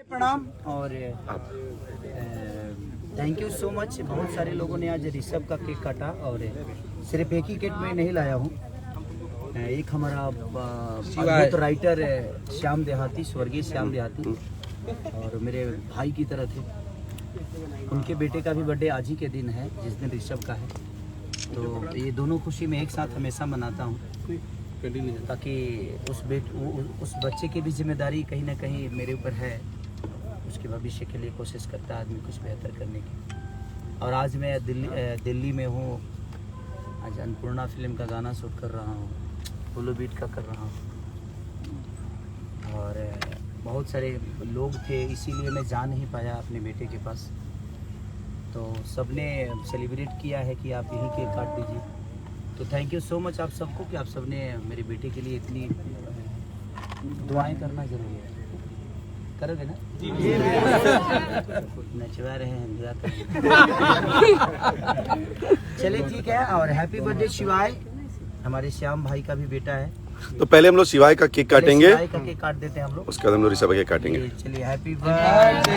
प्रणाम और thank you so much. बहुत सारे लोगों ने आज ऋषभ का केक काटा और सिर्फ एक ही केक मैं नहीं लाया हूँ। एक हमारा अद्भुत राइटर श्याम देहाती, स्वर्गीय श्याम देहाती, और मेरे भाई की तरह थे। उनके बेटे का भी बर्थडे आज ही के दिन है, जिस दिन ऋषभ का है। तो ये दोनों खुशी में एक साथ हमेशा मनाता हूँ, ताकि उस बच्चे की भी जिम्मेदारी कहीं ना कहीं मेरे ऊपर है। उसके भविष्य के लिए कोशिश करता है आदमी कुछ बेहतर करने की। और आज मैं दिल्ली में हूँ। आज अन्नपूर्णा फिल्म का गाना शूट कर रहा हूँ, फुल्लू बीट का कर रहा हूँ, और बहुत सारे लोग थे, इसीलिए मैं जा नहीं पाया अपने बेटे के पास। तो सबने सेलिब्रेट किया है कि आप यहीं केक काट दीजिए। तो थैंक यू सो मच आप सबको कि आप सबने मेरे बेटे के लिए इतनी दुआएं करना जरूरी है। करोगे ना? नचवा रहे हैं, दुआ करेंगे। चलिए ठीक है। और हैप्पी बर्थडे शिवाय, हमारे श्याम भाई का भी बेटा है। तो पहले हम लोग शिवाय का केक काटेंगे, शिवाय का केक काट देते हैं हम लोग, उसके बाद हम लोग ऋषभ का केक काटेंगे। चलिए हैप्पी बर्थडे।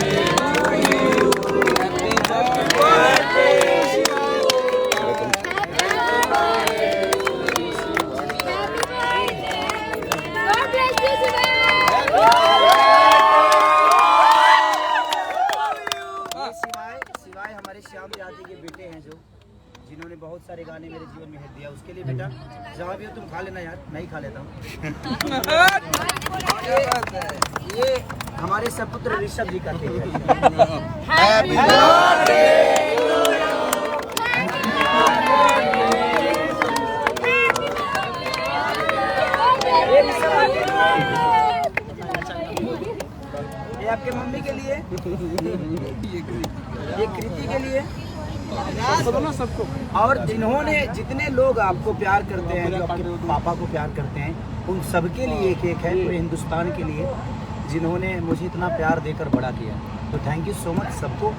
शिवाय हमारे श्याम देहाती के बेटे हैं, जो जिन्होंने बहुत सारे गाने मेरे जीवन में हिट दिया। उसके लिए बेटा जहाँ भी हो तुम खा लेना यार, मैं ही खा लेता हूँ। ये हमारे सपुत्र ऋषभ जी का केक है। ये आपके मम्मी के लिए, ये कृति के लिए, सबको। और जितने लोग आपको प्यार करते हैं, जो आपके पापा को प्यार करते हैं, उन सबके लिए केक है, पूरे हिंदुस्तान के लिए, जिन्होंने मुझे इतना प्यार देकर बड़ा किया। तो थैंक यू सो मच सबको,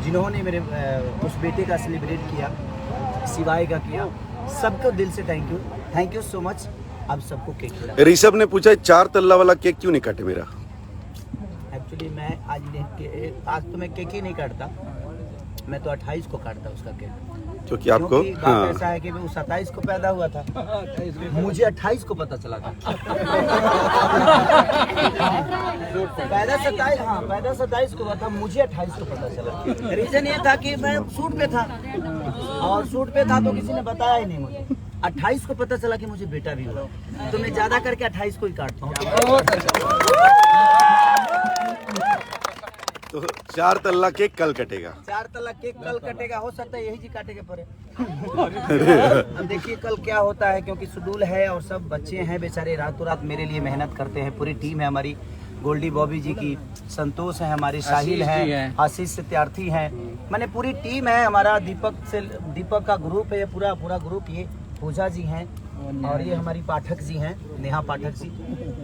जिन्होंने मेरे उस बेटे का सेलिब्रेट किया, शिवाय का किया। सबको दिल से थैंक यू सो मच। आप सबको केक खिला। ऋषभ ने पूछा 4 तल्ला वाला केक क्यों नहीं काटे मेरा? एक्चुअली मैं आज तो मैं केक ही नहीं काटता, मैं तो 28 को काटता उसका केक, क्योंकि आपको बात ऐसा है कि मैं 27 को पैदा हुआ था, मुझे 28 को पता चला था। पैदा 27 को हुआ था, मुझे 28 को पता चला। रीजन ये था कि मैं शूट पे था, और शूट पे था तो किसी ने बताया ही नहीं मुझे। 28 को पता चला कि मुझे बेटा भी हुआ, तो मैं ज्यादा करके 28 को ही काटता हूँ। तो 4 तल्ला केक कल कटेगा। 4 तल्ला केक कल कटेगा, हो सकता है यही जी काटे के पड़े। अब देखिए कल क्या होता है, क्योंकि शेड्यूल है और सब बच्चे हैं बेचारे, रातों रात मेरे लिए मेहनत करते हैं। पूरी टीम है हमारी, गोल्डी बॉबी जी की, संतोष है हमारे, साहिल है, आशीष सत्यार्थी है, मैंने पूरी टीम है। हमारा दीपक का ग्रुप है, पूरा ग्रुप। ये पूजा जी हैं, और ये हमारी पाठक जी हैं, नेहा पाठक जी,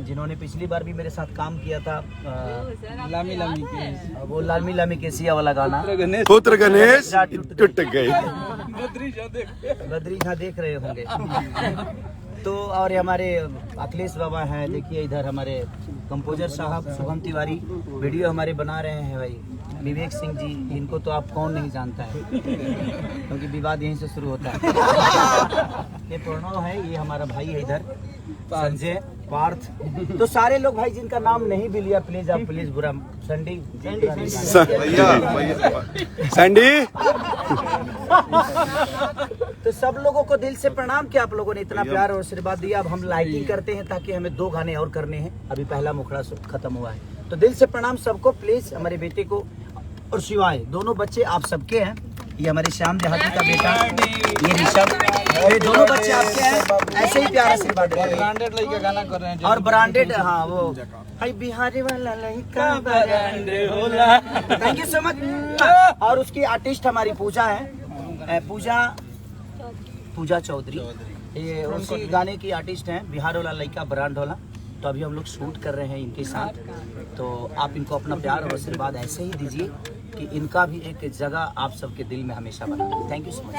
जिन्होंने पिछली बार भी मेरे साथ काम किया था। वो लामी लामी केसिया वाला गाना, पुत्र गणेश टूट गए। बद्री झा देख रहे होंगे। तो और ये हमारे अखिलेश बाबा हैं, देखिए इधर हमारे कंपोजर साहब शुभम तिवारी वीडियो हमारे बना रहे हैं भाई। विवेक सिंह जी, इनको तो आप कौन नहीं जानता है, क्योंकि विवाद यहीं से शुरू होता है। ये प्रणव है, ये हमारा भाई है इधर, संजय, पार्थ। तो सारे लोग भाई जिनका नाम नहीं भी लिया, प्लीज आप बुरा। सैंडी तो सब लोगों को दिल से प्रणाम कि आप लोगों ने इतना प्यार और आशीर्वाद दिया। अब हम लाइटिंग करते हैं, ताकि हमें 2 गाने और करने हैं। अभी पहला मुखड़ा खत्म हुआ है, तो दिल से प्रणाम सबको। प्लीज हमारे बेटे को और शिवाय, दोनों बच्चे आप सबके हैं। ये हमारे श्याम देहाती का बेटा, ये ऋषभ, ये दोनों बच्चे आपके हैं। ऐसे ही प्यार आशीर्वाद ब्रांडेड लड़का गाना कर रहे हैं, और ब्रांडेड, हाँ वो बिहारी वाला लड़का ब्रांडेड होला। Thank you so much. और उसकी आर्टिस्ट हमारी पूजा है, पूजा चौधरी, ये उसी गाने की आर्टिस्ट हैं, बिहार वाला लड़का ब्रांड होला। तो अभी हम लोग शूट कर रहे हैं इनके साथ, तो आप इनको अपना प्यार और आशीर्वाद ऐसे ही दीजिए कि इनका भी एक जगह आप सबके दिल में हमेशा बना। Thank you so much.